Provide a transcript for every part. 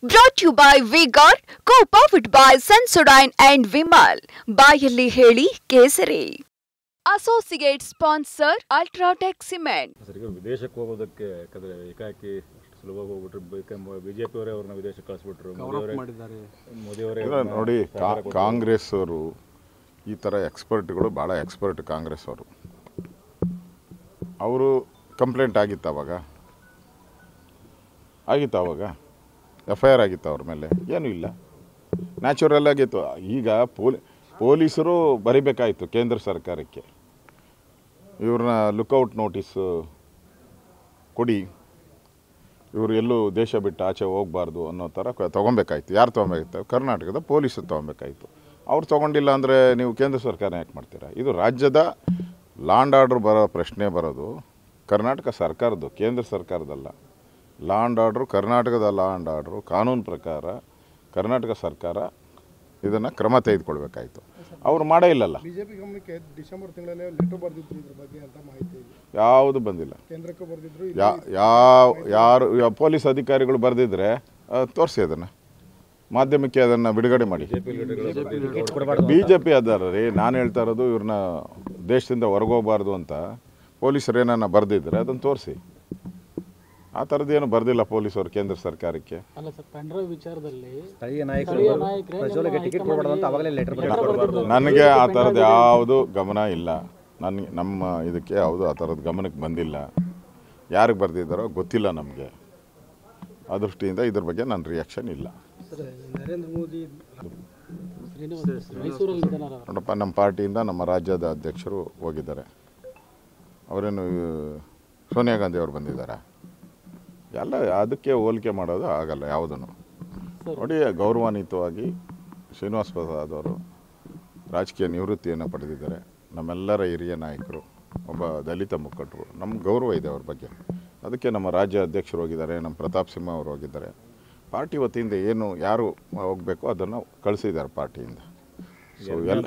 Brought to you by V-Guard, co-powered by Sensodyne and Vimal. ಬಾಯಲ್ಲಿ ಹೇಳಿ ಕೇಸರಿ. Associate sponsor Ultratech Cement. ಸರಿಗೆ ವಿದೇಶಕ್ಕೆ ಹೋಗೋದಕ್ಕೆ ಯಾಕಂದ್ರೆ ಏಕಾಏಕಿ ಸುಲಭವಾಗಿ ಹೋಗ್ಬಿಟ್ರು ಬಿಜೆಪಿ ಅವರೇ ಅವ್ರನ್ನ ವಿದೇಶಕ್ಕೆ ಕಳಿಸ್ಬಿಟ್ರು ಮೋದಿ ಅವರೇ ನೋಡಿ ಕಾಂಗ್ರೆಸ್ ಅವರು ಈ ಥರ ಎಕ್ಸ್ಪರ್ಟ್ಗಳು ಭಾಳ ಎಕ್ಸ್ಪರ್ಟ್ ಕಾಂಗ್ರೆಸ್ ಅವರು ಕಂಪ್ಲೇಂಟ್ ಆಗಿತ್ತು ಅವಾಗ FIR ಆಗಿತ್ತು ಅವ್ರ ಮೇಲೆ ಏನೂ ಇಲ್ಲ ನ್ಯಾಚುರಲ್ ಆಗಿತ್ತು. ಈಗ ಪೊಲೀಸರು ಬರಿಬೇಕಾಯಿತು ಕೇಂದ್ರ ಸರ್ಕಾರಕ್ಕೆ ಇವ್ರನ್ನ ಲುಕ್ಔಟ್ ನೋಟಿಸ್ ಕೊಡಿ, ಇವರು ಎಲ್ಲೂ ದೇಶ ಬಿಟ್ಟು ಆಚೆ ಹೋಗಬಾರ್ದು ಅನ್ನೋ ಥರ ತೊಗೊಬೇಕಾಯ್ತು. ಯಾರು ತೊಗೊಬೇಕಾಯ್ತು? ಕರ್ನಾಟಕದ ಪೊಲೀಸರು ತೊಗೊಬೇಕಾಯ್ತು. ಅವ್ರು ತೊಗೊಂಡಿಲ್ಲ ಅಂದರೆ ನೀವು ಕೇಂದ್ರ ಸರ್ಕಾರ ಯಾಕೆ ಮಾಡ್ತೀರಾ? ಇದು ರಾಜ್ಯದ ಲಾಂಡ್ ಆರ್ಡ್ರ್ ಬರೋ ಪ್ರಶ್ನೆ ಬರೋದು ಕರ್ನಾಟಕ ಸರ್ಕಾರದ್ದು, ಕೇಂದ್ರ ಸರ್ಕಾರದಲ್ಲ. ಲಾಂಡ್ ಆರ್ಡ್ರು ಕರ್ನಾಟಕದ ಲಾಂಡ್ ಆರ್ಡ್ರು ಕಾನೂನು ಪ್ರಕಾರ ಕರ್ನಾಟಕ ಸರ್ಕಾರ ಇದನ್ನು ಕ್ರಮ ತೆಗೆದುಕೊಳ್ಬೇಕಾಯ್ತು. ಅವ್ರು ಮಾಡೇ ಇಲ್ಲಲ್ಲ. ಬಿಜೆಪಿ ಗಮನಕ್ಕೆ ಡಿಸೆಂಬರ್ ತಿಂಗಳಲ್ಲಿ ಲೆಟರ್ ಬರೆದಿದ್ರು ಇದ್ರ ಬಗ್ಗೆ ಅಂತ ಮಾಹಿತಿ ಯಾವುದು ಬಂದಿಲ್ಲ. ಕೇಂದ್ರಕ್ಕೆ ಬರೆದಿದ್ರು. ಯಾರು ಪೊಲೀಸ್ ಅಧಿಕಾರಿಗಳು ಬರೆದಿದ್ರೆ ತೋರಿಸಿ ಅದನ್ನು ಮಾಧ್ಯಮಕ್ಕೆ ಅದನ್ನು ಬಿಡುಗಡೆ ಮಾಡಿ. BJP ಅದಾರ ರೀ, ನಾನು ಹೇಳ್ತಾ ಇರೋದು ಇವ್ರನ್ನ ದೇಶದಿಂದ ಹೊರಗೋಗಬಾರ್ದು ಅಂತ ಪೊಲೀಸರು ಏನನ್ನ ಬರೆದಿದ್ರೆ ಅದನ್ನು ತೋರಿಸಿ. ಆ ಥರದ್ದೇನು ಬರೆದಿಲ್ಲ ಪೊಲೀಸರು ಕೇಂದ್ರ ಸರ್ಕಾರಕ್ಕೆ. ನನಗೆ ಆ ಥರದ್ದು ಯಾವುದು ಗಮನ ಇಲ್ಲ. ನಮ್ಮ ಇದಕ್ಕೆ ಯಾವುದು ಆ ಥರದ್ದು ಗಮನಕ್ಕೆ ಬಂದಿಲ್ಲ. ಯಾರಿಗೆ ಬರೆದಿದ್ದಾರೋ ಗೊತ್ತಿಲ್ಲ ನಮಗೆ. ಆ ದೃಷ್ಟಿಯಿಂದ ಇದ್ರ ಬಗ್ಗೆ ನನ್ನ ರಿಯಾಕ್ಷನ್ ಇಲ್ಲ. ನರೇಂದ್ರ ಮೋದಿ ನೋಡಪ್ಪ, ನಮ್ಮ ಪಾರ್ಟಿಯಿಂದ ನಮ್ಮ ರಾಜ್ಯದ ಅಧ್ಯಕ್ಷರು ಹೋಗಿದ್ದಾರೆ. ಅವರೇನು ಸೋನಿಯಾ ಗಾಂಧಿ ಅವರು ಬಂದಿದ್ದಾರೆ. ಎಲ್ಲ ಅದಕ್ಕೆ ಹೋಲಿಕೆ ಮಾಡೋದು ಆಗಲ್ಲ ಯಾವುದನ್ನು. ನೋಡಿ, ಗೌರವಾನ್ವಿತವಾಗಿ ಶ್ರೀನಿವಾಸ್ ಪ್ರಸಾದ್ ಅವರು ರಾಜಕೀಯ ನಿವೃತ್ತಿಯನ್ನು ಪಡೆದಿದ್ದಾರೆ. ನಮ್ಮೆಲ್ಲರ ಹಿರಿಯ ನಾಯಕರು, ಒಬ್ಬ ದಲಿತ ಮುಖಂಡರು, ನಮ್ಗೆ ಗೌರವ ಇದೆ ಅವ್ರ ಬಗ್ಗೆ. ಅದಕ್ಕೆ ನಮ್ಮ ರಾಜ್ಯ ಅಧ್ಯಕ್ಷರು ಹೋಗಿದ್ದಾರೆ, ನಮ್ಮ ಪ್ರತಾಪ್ ಸಿಂಹ ಅವರು ಹೋಗಿದ್ದಾರೆ. ಪಾರ್ಟಿ ವತಿಯಿಂದ ಏನು ಯಾರು ಹೋಗಬೇಕು ಅದನ್ನು ಕಳಿಸಿದ್ದಾರೆ ಪಾರ್ಟಿಯಿಂದ. ಸೊ ಎಲ್ಲ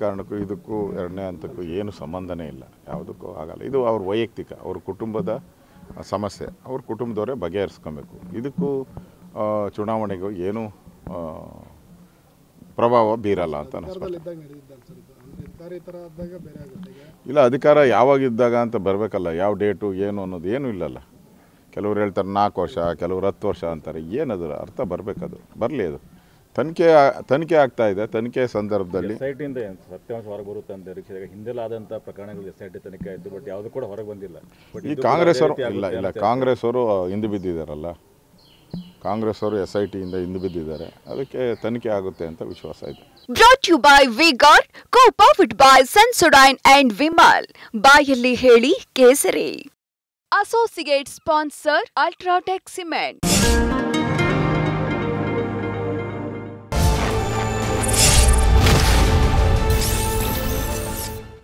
ಕಾರಣಕ್ಕೂ ಇದಕ್ಕೂ ಎರಡನೇ ಹಂತಕ್ಕೂ ಏನು ಸಂಬಂಧನೇ ಇಲ್ಲ, ಯಾವುದಕ್ಕೂ ಆಗಲ್ಲ. ಇದು ಅವ್ರ ವೈಯಕ್ತಿಕ, ಅವ್ರ ಕುಟುಂಬದ ಸಮಸ್ಯೆ, ಅವ್ರ ಕುಟುಂಬದವರೇ ಬಗೆಹರಿಸ್ಕೊಬೇಕು. ಇದಕ್ಕೂ ಚುನಾವಣೆಗೂ ಏನು ಪ್ರಭಾವ ಬೀರಲ್ಲ ಅಂತ ಅನಿಸ್ಬೋದು. ಇಲ್ಲ, ಅಧಿಕಾರ ಯಾವಾಗಿದ್ದಾಗ ಅಂತ ಬರಬೇಕಲ್ಲ, ಯಾವ ಡೇಟು ಏನು ಅನ್ನೋದು ಏನೂ ಇಲ್ಲಲ್ಲ. ಕೆಲವ್ರು ಹೇಳ್ತಾರೆ 4 ವರ್ಷ, ಕೆಲವ್ರು 10 ವರ್ಷ ಅಂತಾರೆ. ಏನದು ಅರ್ಥ ಬರಬೇಕದು, ಬರಲಿ. ಅದು ತನಿಖೆ ಆಗ್ತಾ ಇದೆ. ತನಿಖೆ ಸಂದರ್ಭದಲ್ಲಿ SIT ಸತ್ಯಾಂಶ ಹೊರಗೆ ಬರುತ್ತೆ ಅಂತ ನಿರೀಕ್ಷೆ. ಹಿಂದೆಲ್ಲ ಆದಂಥ ಪ್ರಕರಣಗಳು SIT ತನಿಖೆ ಆಯಿತು, ಬಟ್ ಯಾವುದು ಕೂಡ ಹೊರಗೆ ಬಂದಿಲ್ಲ. ಈ ಕಾಂಗ್ರೆಸ್ ಅವರು ಇಲ್ಲ ಕಾಂಗ್ರೆಸ್ ಅವರು ಹಿಂದೆ ಬಿದ್ದಿದ್ದಾರಲ್ಲ, ಕಾಂಗ್ರೆಸ್ ಅವರು SITಯಿಂದ ಹಿಂದೆ ಬಿದ್ದಿದ್ದಾರೆ. ಅದಕ್ಕೆ ತನಿಖೆ ಆಗುತ್ತೆ ಅಂತ ವಿಶ್ವಾಸ ಇದೆ. Brought to you by V-Guard, co-powered by Sensodyne and Vimal. ಬಾಯಲ್ಲಿ ಹೇಳಿ ಕೇಸರಿ. Associate sponsor Ultratech Cement.